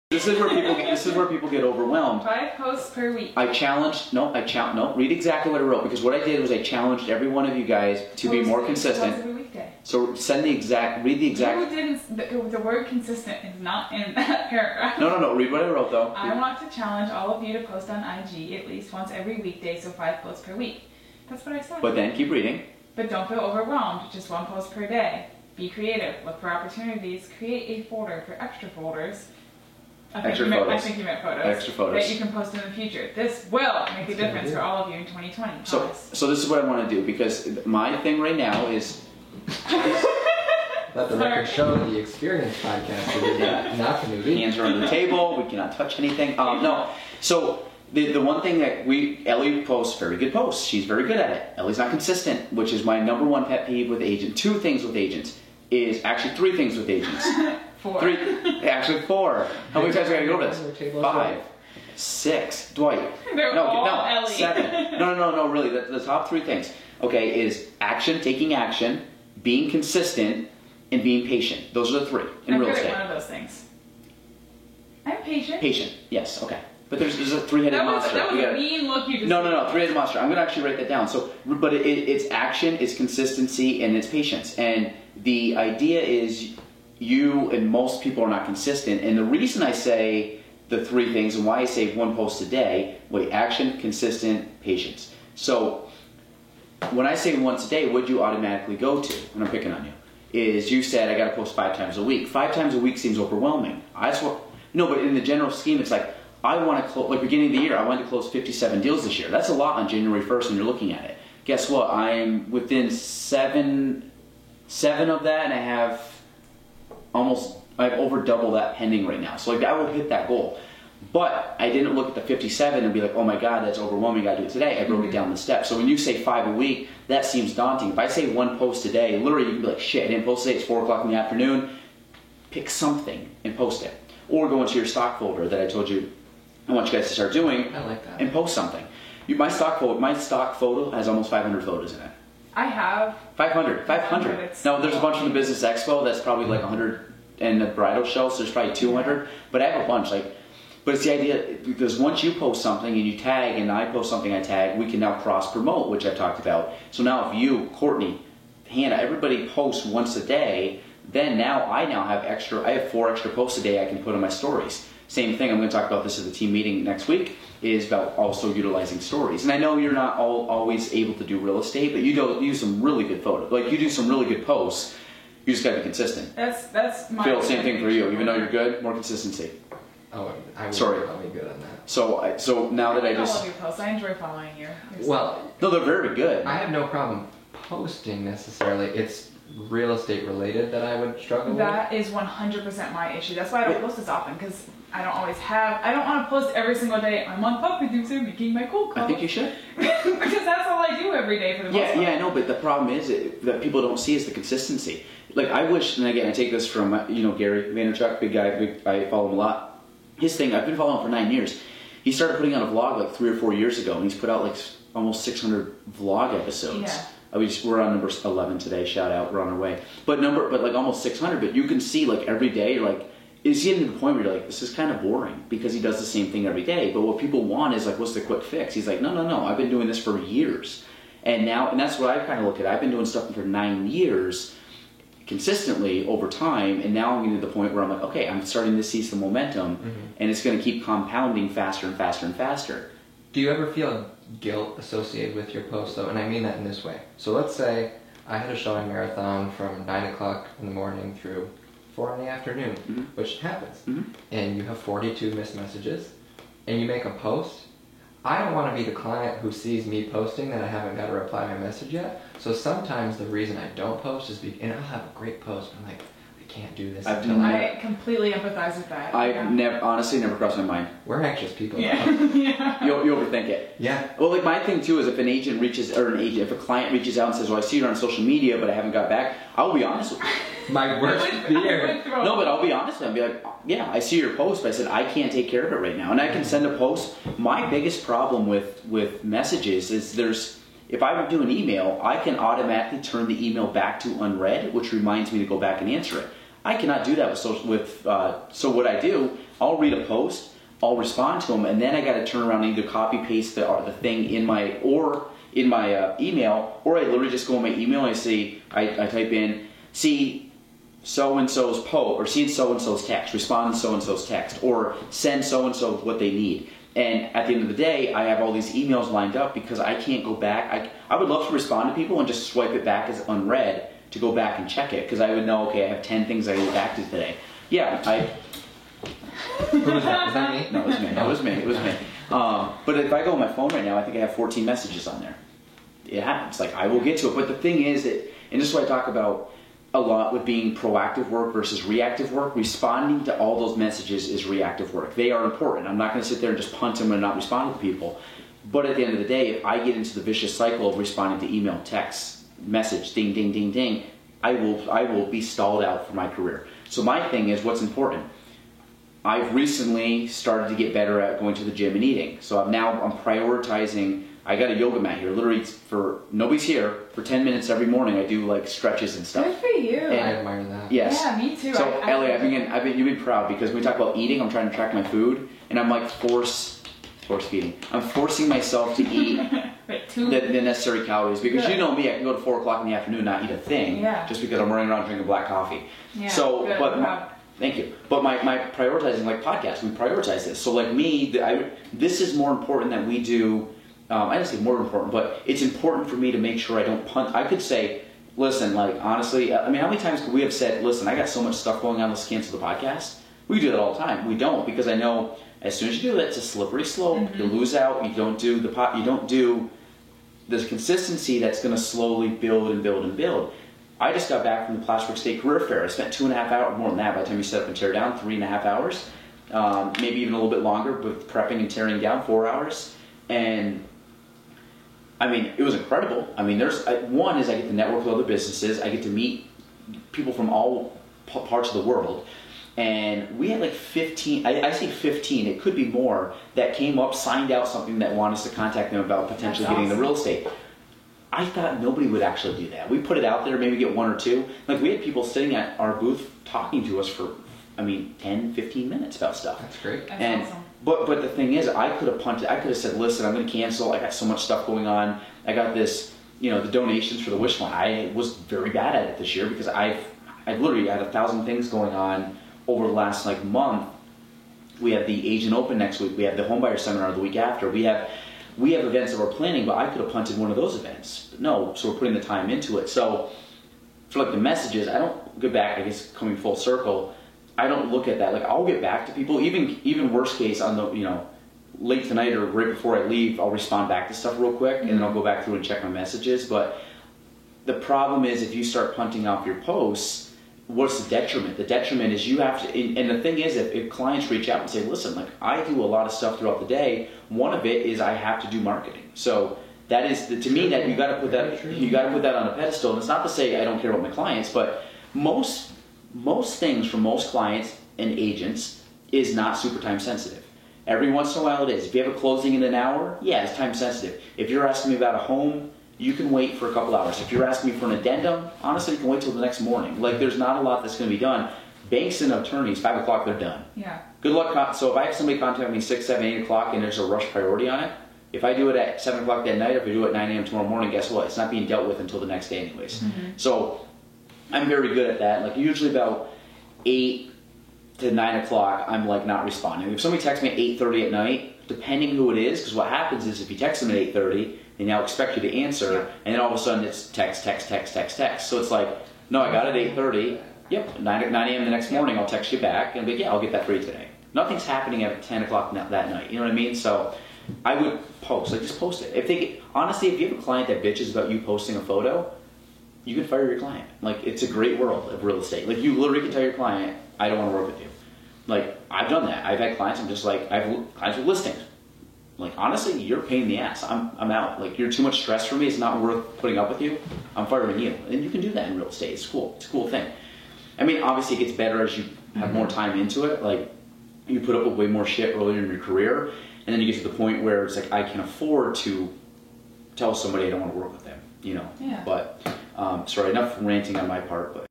This is where people get overwhelmed. 5 posts per week. Read exactly what I wrote, because what I did was I challenged every one of you guys to be more consistent. Every weekday. So read the exact. The word consistent is not in that paragraph. No, read what I wrote though. I want to challenge all of you to post on IG at least once every weekday, so 5 posts per week. That's what I said. But then keep reading. But don't feel overwhelmed, just 1 post per day. Be creative, look for opportunities, create a folder for extra folders. I think you meant photos. Extra photos. That you can post in the future. This will make a difference for all of you in 2020. So this is what I want to do, because my thing right now is... Let the record show the Experience podcast is not the movie. Hands are on the table, we cannot touch anything. No, so the one thing that Ellie posts very good posts. She's very good at it. Ellie's not consistent, which is my number 1 pet peeve with agents. 2 things with agents. Is actually 3 things with agents. 4. 3, actually 4. How many times are we going to go over this? 5, 6. Dwight. They're all Ellie. 7. No, really. The top 3 things, okay, is action, taking action, being consistent, and being patient. Those are the 3 in real estate. I'm good at one of those things. I'm patient. Patient, yes, okay. But there's a 3-headed monster. That was a mean look you just No, 3-headed monster. I'm going to actually write that down. So, but it's action, it's consistency, and it's patience. And the idea is you and most people are not consistent. And the reason I say the 3 things and why I say 1 post a day, action, consistent, patience. So when I say once a day, what do you automatically go to when I'm picking on you? Is you said I got to post 5 times a week. 5 times a week seems overwhelming. But in the general scheme, it's like, I want to close, beginning of the year, I wanted to close 57 deals this year. That's a lot on January 1st when you're looking at it. Guess what? I'm within 7 of that, and I have over double that pending right now. So I will hit that goal. But I didn't look at the 57 and be like, oh my God, that's overwhelming, I gotta do it today. I broke it down the steps. So when you say 5 a week, that seems daunting. If I say 1 post a day, literally you can be like, shit, I didn't post today, it's 4 o'clock in the afternoon. Pick something and post it. Or go into your stock folder that I told you I want you guys to start doing. I like that. And post something. My stock photo has almost 500 photos in it. I have 500. Now there's a bunch from the Business Expo that's probably like 100, and the bridal show, so there's probably 200. But I have a bunch. But it's the idea, because once you post something and you tag, and I post something I tag, we can now cross promote, which I've talked about. So now if you, Courtney, Hannah, everybody posts once a day, then I have 4 extra posts a day I can put on my stories. Same thing, I'm going to talk about this at the team meeting next week, is about also utilizing stories. And I know you're not always able to do real estate, but you do some really good photos. You do some really good posts. You just got to be consistent. That's my... Feel the same thing for you. Even though you're good, more consistency. Oh, I would be good on that. So now that I just... I love your posts. I enjoy following you. Well... No, they're very good. I have no problem posting necessarily. It's real estate related that I would struggle with. That is 100% my issue. That's why I don't post as often, because I don't want to post every single day. I'm on Pop Producer making my cold calls. I think you should. Because that's all I do every day for the most part. Yeah, I know, but the problem is that people don't see is the consistency. I wish, and again, I take this from, Gary Vaynerchuk, big guy, I follow him a lot. His thing, I've been following him for 9 years. He started putting out a vlog 3 or 4 years ago, and he's put out almost 600 vlog episodes. Yeah. We're on number 11 today, shout out, we're on our way. But almost 600, but you can see every day, is getting to the point where you're like, this is kind of boring, because he does the same thing every day. But what people want is what's the quick fix? He's like, no, I've been doing this for years. And that's what I kind of look at. I've been doing stuff for 9 years consistently over time, and now I'm getting to the point where I'm like, okay, I'm starting to see some momentum, and it's going to keep compounding faster and faster and faster. Do you ever feel guilt associated with your posts though? And I mean that in this way. So let's say I had a showing marathon from 9 o'clock in the morning through 4 in the afternoon, which happens, and you have 42 missed messages, and you make a post. I don't want to be the client who sees me posting that I haven't got to reply my message yet. So sometimes the reason I don't post is and I'll have a great post, but I'm like, I can't do this until I completely empathize with that. Honestly never crossed my mind. We're anxious people. Yeah. You overthink it. Yeah. Well, my thing too is if if a client reaches out and says, well, I see you on social media, but I haven't got back, I'll be honest with you. My worst fear. No, but I'll be honest with them. I'll be like, yeah, I see your post, but I said, I can't take care of it right now. And I can send a post. My biggest problem with messages is if I would do an email, I can automatically turn the email back to unread, which reminds me to go back and answer it. I cannot do that with so what I do, I'll read a post, I'll respond to them, and then I got to turn around and either copy paste the thing in my email, or I literally just go in my email and I type in, see so-and-so's post, or see so-and-so's text, respond to so-and-so's text, or send so-and-so what they need. And at the end of the day, I have all these emails lined up because I can't go back. I would love to respond to people and just swipe it back as unread to go back and check it, because I would know, okay, I have 10 things I go back to today. Yeah, Who was that? Was that me? No, it was me. But if I go on my phone right now, I think I have 14 messages on there. It happens. Like, I will get to it. But the thing is that, and this is what I talk about a lot with being proactive work versus reactive work. Responding to all those messages is reactive work. They are important. I'm not going to sit there and just punt them and not respond to people. But at the end of the day, if I get into the vicious cycle of responding to email, text, message, ding, ding, ding, ding, I will be stalled out for my career. So my thing is, what's important? I've recently started to get better at going to the gym and eating. So I'm prioritizing. I got a yoga mat here. Literally, for nobody's here, for 10 minutes every morning, I do like stretches and stuff. Good for you. And I admire that. Yes. Yeah, me too. So Ellie, you've been proud, because when we talk about eating, I'm trying to track my food, and I'm like force feeding. I'm forcing myself to eat the necessary calories, because you know me, I can go to 4 o'clock in the afternoon and not eat a thing, just because I'm running around drinking black coffee. Yeah, so, good. Thank you. But my prioritizing, like podcasts, we prioritize this. So like me, this is more important that we do. I didn't say more important, but it's important for me to make sure I don't punt. I could say, listen, like honestly, I mean, how many times could we have said, listen, I got so much stuff going on, let's cancel the podcast? We do that all the time. We don't, because I know as soon as you do that, it's a slippery slope. Mm-hmm. You lose out. You don't do the consistency that's going to slowly build and build and build. I just got back from the Plattsburgh State Career Fair. I spent 2.5 hours, more than that by the time you set up and tear down, 3.5 hours, maybe even a little bit longer with prepping and tearing down, 4 hours. And I mean, it was incredible. I mean, one is I get to network with other businesses. I get to meet people from all parts of the world. And we had like 15, I say 15, it could be more, that came up, signed out something that wanted us to contact them about potentially getting the real estate. I thought nobody would actually do that. We put it out there, maybe get 1 or 2. Like, we had people sitting at our booth talking to us for, 10, 15 minutes about stuff. That's great. That's awesome. But the thing is, I could have punted. I could have said, listen, I'm going to cancel. I got so much stuff going on. I got this, the donations for the wish fund. I was very bad at it this year, because I've literally had 1,000 things going on over the last month. We have the Agent Open next week. We have the Homebuyer Seminar the week after. We have events that we're planning, but I could have punted one of those events. But no, so we're putting the time into it. So for the messages, I don't go back, I guess coming full circle, I don't look at that. Like, I'll get back to people, even worst case on the, late tonight or right before I leave, I'll respond back to stuff real quick, and then I'll go back through and check my messages. But the problem is, if you start punting off your posts, what's the detriment? The detriment is you have to, and the thing is, if clients reach out and say, listen, I do a lot of stuff throughout the day, one of it is I have to do marketing. So that is, to me, that you got to put that on a pedestal. And it's not to say I don't care about my clients, but most things for most clients and agents is not super time sensitive. Every once in a while it is. If you have a closing in an hour, yeah, it's time sensitive. If you're asking me about a home, you can wait for a couple hours. If you're asking me for an addendum, honestly, you can wait till the next morning. There's not a lot that's going to be done. Banks and attorneys, 5 o'clock, they're done. Yeah. Good luck. So if I have somebody contact me 6, 7, 8 o'clock and there's a rush priority on it, if I do it at 7 o'clock that night, or if I do it at 9 a.m. tomorrow morning, guess what? It's not being dealt with until the next day anyways. Mm-hmm. So I'm very good at that. Usually about 8 to 9 o'clock, I'm not responding. If somebody texts me at 8:30 at night, depending who it is, because what happens is if you text them at 8:30, they now expect you to answer, and then all of a sudden it's text. So it's no, I got it at 8:30. Yep, 9 a.m. the next morning, I'll text you back, and I'll get that for you today. Nothing's happening at 10 o'clock that night. You know what I mean? So I would post. Just post it. Honestly, if you have a client that bitches about you posting a photo, you can fire your client. It's a great world of real estate. You literally can tell your client, I don't want to work with you. I've done that. I've had clients, I'm just I have clients with listings. Honestly, you're a pain in the ass. I'm out. You're too much stress for me. It's not worth putting up with you. I'm firing you. And you can do that in real estate. It's cool. It's a cool thing. Obviously it gets better as you have more time into it. You put up with way more shit earlier in your career, and then you get to the point where it's I can afford to tell somebody I don't want to work with them. Yeah. But sorry, enough ranting on my part. But